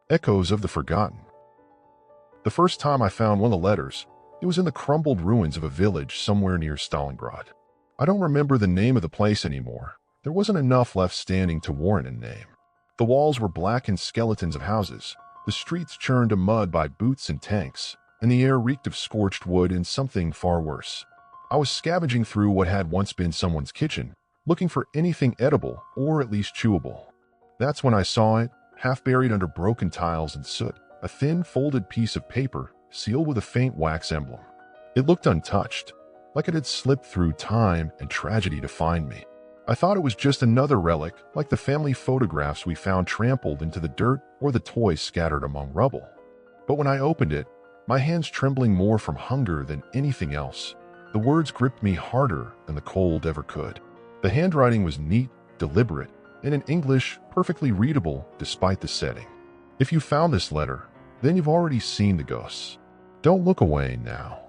Echoes of the Forgotten. The first time I found one of the letters, it was in the crumbled ruins of a village somewhere near Stalingrad. I don't remember the name of the place anymore. There wasn't enough left standing to warrant a name. The walls were blackened skeletons of houses, the streets churned to mud by boots and tanks, and the air reeked of scorched wood and something far worse. I was scavenging through what had once been someone's kitchen, looking for anything edible or at least chewable. That's when I saw it, half buried under broken tiles and soot, a thin, folded piece of paper sealed with a faint wax emblem. It looked untouched, like it had slipped through time and tragedy to find me. I thought it was just another relic, like the family photographs we found trampled into the dirt or the toys scattered among rubble. But when I opened it, my hands trembling more from hunger than anything else, the words gripped me harder than the cold ever could. The handwriting was neat, deliberate, and in English, perfectly readable despite the setting. If you found this letter, then you've already seen the ghosts. Don't look away now.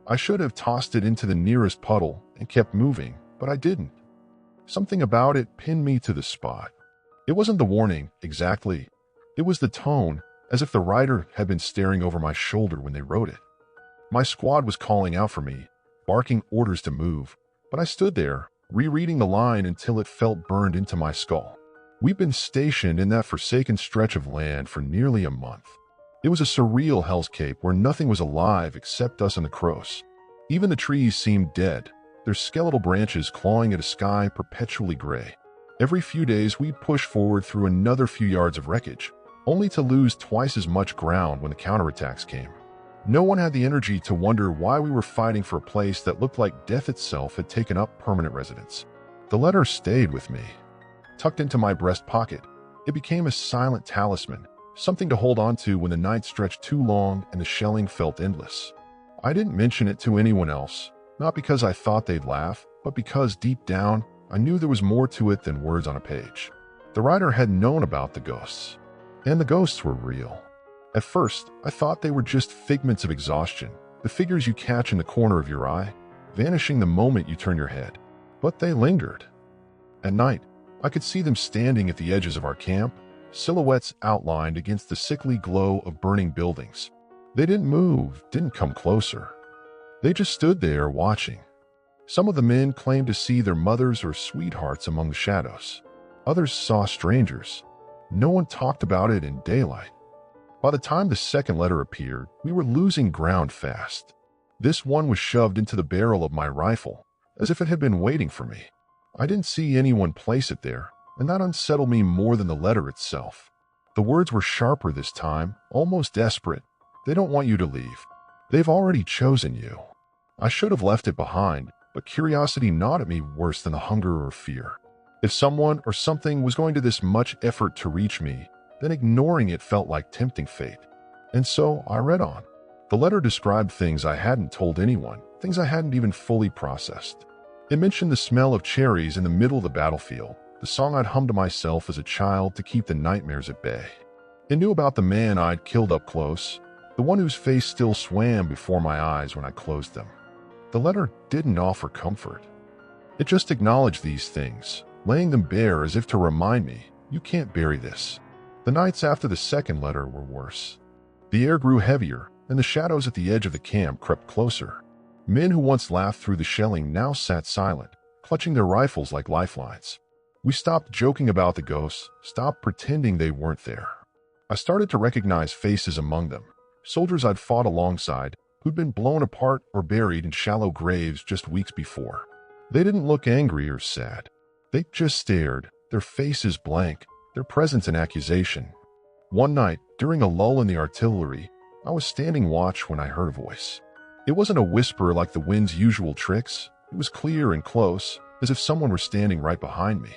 I should have tossed it into the nearest puddle and kept moving, but I didn't. Something about it pinned me to the spot. It wasn't the warning, exactly. It was the tone, as if the writer had been staring over my shoulder when they wrote it. My squad was calling out for me, barking orders to move, but I stood there, rereading the line until it felt burned into my skull. We've been stationed in that forsaken stretch of land for nearly a month. It was a surreal hellscape where nothing was alive except us and the crows. Even the trees seemed dead, their skeletal branches clawing at a sky perpetually gray. Every few days we'd push forward through another few yards of wreckage, only to lose twice as much ground when the counterattacks came. No one had the energy to wonder why we were fighting for a place that looked like death itself had taken up permanent residence. The letter stayed with me. Tucked into my breast pocket, it became a silent talisman, something to hold on to when the night stretched too long and the shelling felt endless. I didn't mention it to anyone else, not because I thought they'd laugh, but because deep down, I knew there was more to it than words on a page. The writer had known about the ghosts, and the ghosts were real. At first, I thought they were just figments of exhaustion, the figures you catch in the corner of your eye, vanishing the moment you turn your head. But they lingered. At night, I could see them standing at the edges of our camp, silhouettes outlined against the sickly glow of burning buildings. They didn't move, didn't come closer. They just stood there watching. Some of the men claimed to see their mothers or sweethearts among the shadows. Others saw strangers. No one talked about it in daylight. By the time the second letter appeared, we were losing ground fast. This one was shoved into the barrel of my rifle, as if it had been waiting for me. I didn't see anyone place it there, and that unsettled me more than the letter itself. The words were sharper this time, almost desperate. They don't want you to leave. They've already chosen you. I should have left it behind, but curiosity gnawed at me worse than the hunger or fear. If someone or something was going to this much effort to reach me, then ignoring it felt like tempting fate. And so I read on. The letter described things I hadn't told anyone, things I hadn't even fully processed. It mentioned the smell of cherries in the middle of the battlefield, the song I'd hummed to myself as a child to keep the nightmares at bay. It knew about the man I'd killed up close, the one whose face still swam before my eyes when I closed them. The letter didn't offer comfort. It just acknowledged these things, laying them bare as if to remind me, you can't bury this. The nights after the second letter were worse. The air grew heavier, and the shadows at the edge of the camp crept closer. Men who once laughed through the shelling now sat silent, clutching their rifles like lifelines. We stopped joking about the ghosts, stopped pretending they weren't there. I started to recognize faces among them, soldiers I'd fought alongside, who'd been blown apart or buried in shallow graves just weeks before. They didn't look angry or sad. They just stared, their faces blank, their presence an accusation. One night, during a lull in the artillery, I was standing watch when I heard a voice. It wasn't a whisper like the wind's usual tricks. It was clear and close, as if someone were standing right behind me.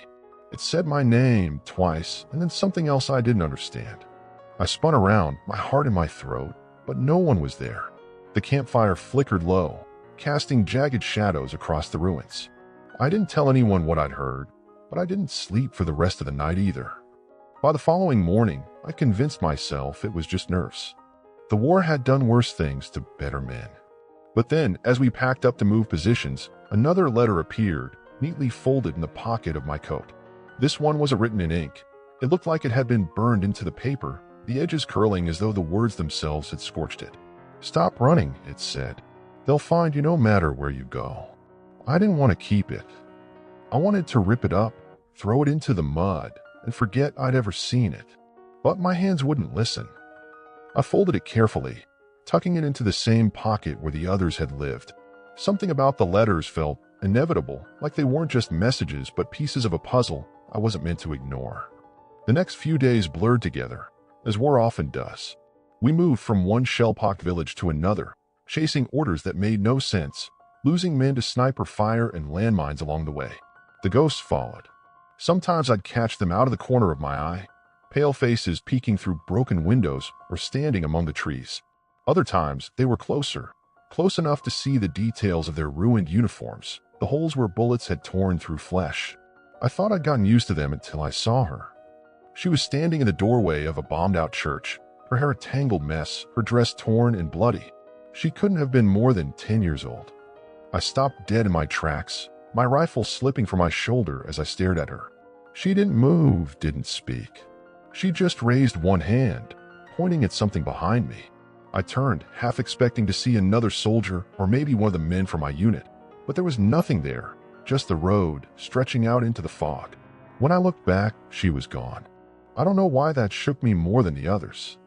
It said my name twice, and then something else I didn't understand. I spun around, my heart in my throat, but no one was there. The campfire flickered low, casting jagged shadows across the ruins. I didn't tell anyone what I'd heard, but I didn't sleep for the rest of the night either. By the following morning, I convinced myself it was just nerves. The war had done worse things to better men. But then, as we packed up to move positions, another letter appeared, neatly folded in the pocket of my coat. This one wasn't written in ink. It looked like it had been burned into the paper, the edges curling as though the words themselves had scorched it. "Stop running," it said. "They'll find you no matter where you go." I didn't want to keep it. I wanted to rip it up, throw it into the mud, and forget I'd ever seen it. But my hands wouldn't listen. I folded it carefully, tucking it into the same pocket where the others had lived. Something about the letters felt inevitable, like they weren't just messages but pieces of a puzzle I wasn't meant to ignore. The next few days blurred together, as war often does. We moved from one shell-pocked village to another, chasing orders that made no sense, losing men to sniper fire and landmines along the way. The ghosts followed. Sometimes I'd catch them out of the corner of my eye, pale faces peeking through broken windows or standing among the trees. Other times, they were closer, close enough to see the details of their ruined uniforms, the holes where bullets had torn through flesh. I thought I'd gotten used to them until I saw her. She was standing in the doorway of a bombed-out church, her hair a tangled mess, her dress torn and bloody. She couldn't have been more than 10 years old. I stopped dead in my tracks, my rifle slipping from my shoulder as I stared at her. She didn't move, didn't speak. She just raised one hand, pointing at something behind me. I turned, half expecting to see another soldier or maybe one of the men from my unit, but there was nothing there, just the road stretching out into the fog. When I looked back, she was gone. I don't know why that shook me more than the others.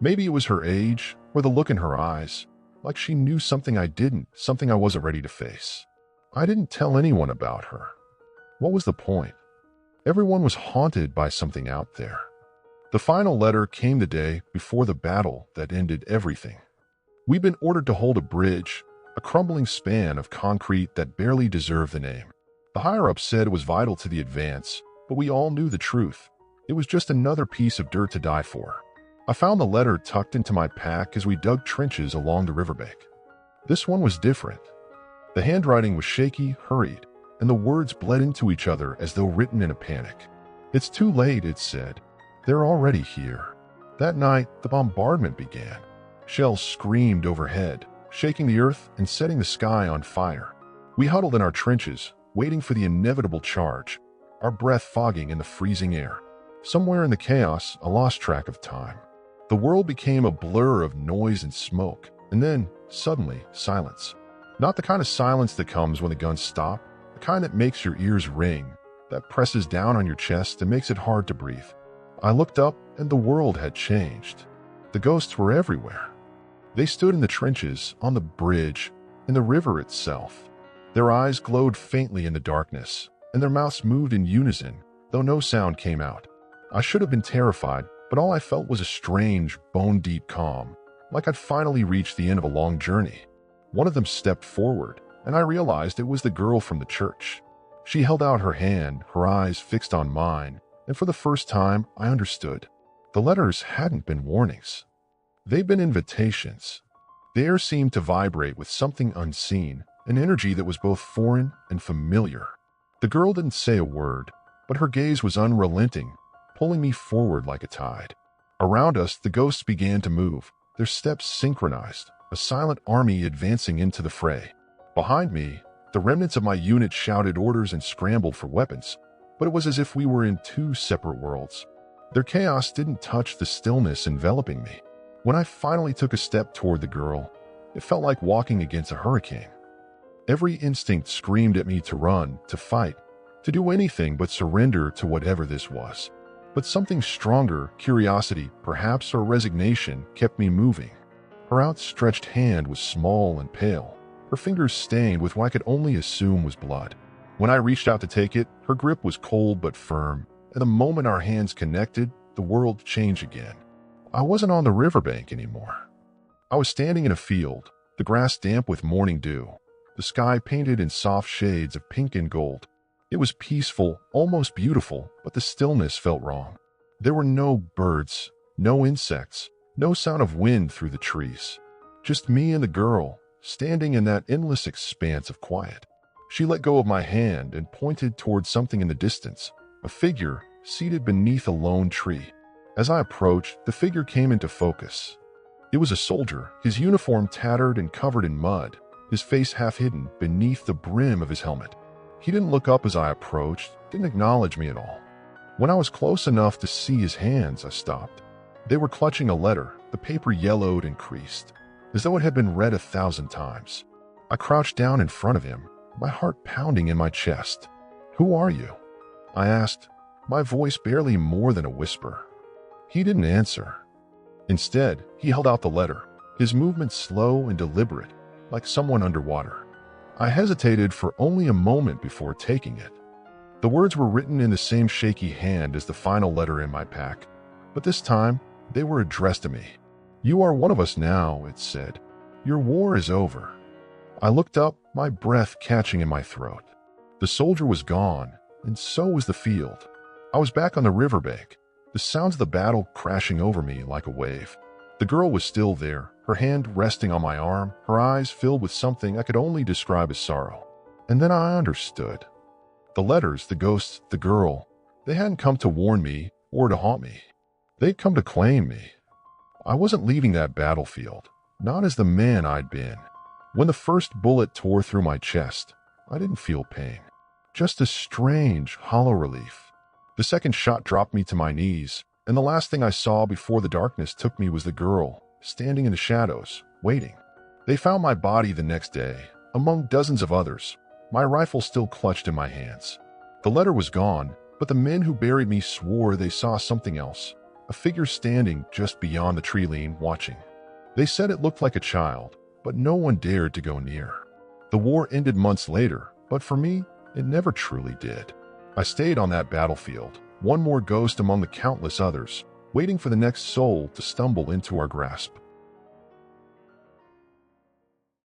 Maybe it was her age or the look in her eyes, like she knew something I didn't, something I wasn't ready to face. I didn't tell anyone about her. What was the point? Everyone was haunted by something out there. The final letter came the day before the battle that ended everything. We'd been ordered to hold a bridge, a crumbling span of concrete that barely deserved the name. The higher-ups said it was vital to the advance, but we all knew the truth. It was just another piece of dirt to die for. I found the letter tucked into my pack as we dug trenches along the riverbank. This one was different. The handwriting was shaky, hurried, and the words bled into each other as though written in a panic. "It's too late," it said. "They're already here." That night, the bombardment began. Shells screamed overhead, shaking the earth and setting the sky on fire. We huddled in our trenches, waiting for the inevitable charge, our breath fogging in the freezing air. Somewhere in the chaos, I lost track of time. The world became a blur of noise and smoke, and then, suddenly, silence. Not the kind of silence that comes when the guns stop, the kind that makes your ears ring, that presses down on your chest and makes it hard to breathe. I looked up, and the world had changed. The ghosts were everywhere. They stood in the trenches, on the bridge, in the river itself. Their eyes glowed faintly in the darkness, and their mouths moved in unison, though no sound came out. I should have been terrified, but all I felt was a strange, bone-deep calm, like I'd finally reached the end of a long journey. One of them stepped forward, and I realized it was the girl from the church. She held out her hand, her eyes fixed on mine, and for the first time, I understood. The letters hadn't been warnings. They'd been invitations. The air seemed to vibrate with something unseen, an energy that was both foreign and familiar. The girl didn't say a word, but her gaze was unrelenting, pulling me forward like a tide. Around us, the ghosts began to move, their steps synchronized, a silent army advancing into the fray. Behind me, the remnants of my unit shouted orders and scrambled for weapons, but it was as if we were in two separate worlds. Their chaos didn't touch the stillness enveloping me. When I finally took a step toward the girl, it felt like walking against a hurricane. Every instinct screamed at me to run, to fight, to do anything but surrender to whatever this was. But something stronger, curiosity, perhaps, or resignation, kept me moving. Her outstretched hand was small and pale, her fingers stained with what I could only assume was blood. When I reached out to take it, her grip was cold but firm, and the moment our hands connected, the world changed again. I wasn't on the riverbank anymore. I was standing in a field, the grass damp with morning dew, the sky painted in soft shades of pink and gold. It was peaceful, almost beautiful, but the stillness felt wrong. There were no birds, no insects, no sound of wind through the trees. Just me and the girl, standing in that endless expanse of quiet. She let go of my hand and pointed towards something in the distance, a figure seated beneath a lone tree. As I approached, the figure came into focus. It was a soldier, his uniform tattered and covered in mud, his face half hidden beneath the brim of his helmet. He didn't look up as I approached, didn't acknowledge me at all. When I was close enough to see his hands, I stopped. They were clutching a letter, the paper yellowed and creased, as though it had been read 1,000 times. I crouched down in front of him, my heart pounding in my chest. "Who are you?" I asked, my voice barely more than a whisper. He didn't answer. Instead, he held out the letter, his movements slow and deliberate, like someone underwater. I hesitated for only a moment before taking it. The words were written in the same shaky hand as the final letter in my pack, but this time, they were addressed to me. "You are one of us now," it said. "Your war is over." I looked up, my breath catching in my throat. The soldier was gone, and so was the field. I was back on the riverbank, the sounds of the battle crashing over me like a wave. The girl was still there, her hand resting on my arm, her eyes filled with something I could only describe as sorrow. And then I understood. The letters, the ghosts, the girl, they hadn't come to warn me or to haunt me. They'd come to claim me. I wasn't leaving that battlefield, not as the man I'd been. When the first bullet tore through my chest, I didn't feel pain, just a strange, hollow relief. The second shot dropped me to my knees, and the last thing I saw before the darkness took me was the girl, standing in the shadows, waiting. They found my body the next day, among dozens of others, my rifle still clutched in my hands. The letter was gone, but the men who buried me swore they saw something else, a figure standing just beyond the tree line watching. They said it looked like a child, but no one dared to go near. The war ended months later, but for me, it never truly did. I stayed on that battlefield, one more ghost among the countless others, waiting for the next soul to stumble into our grasp.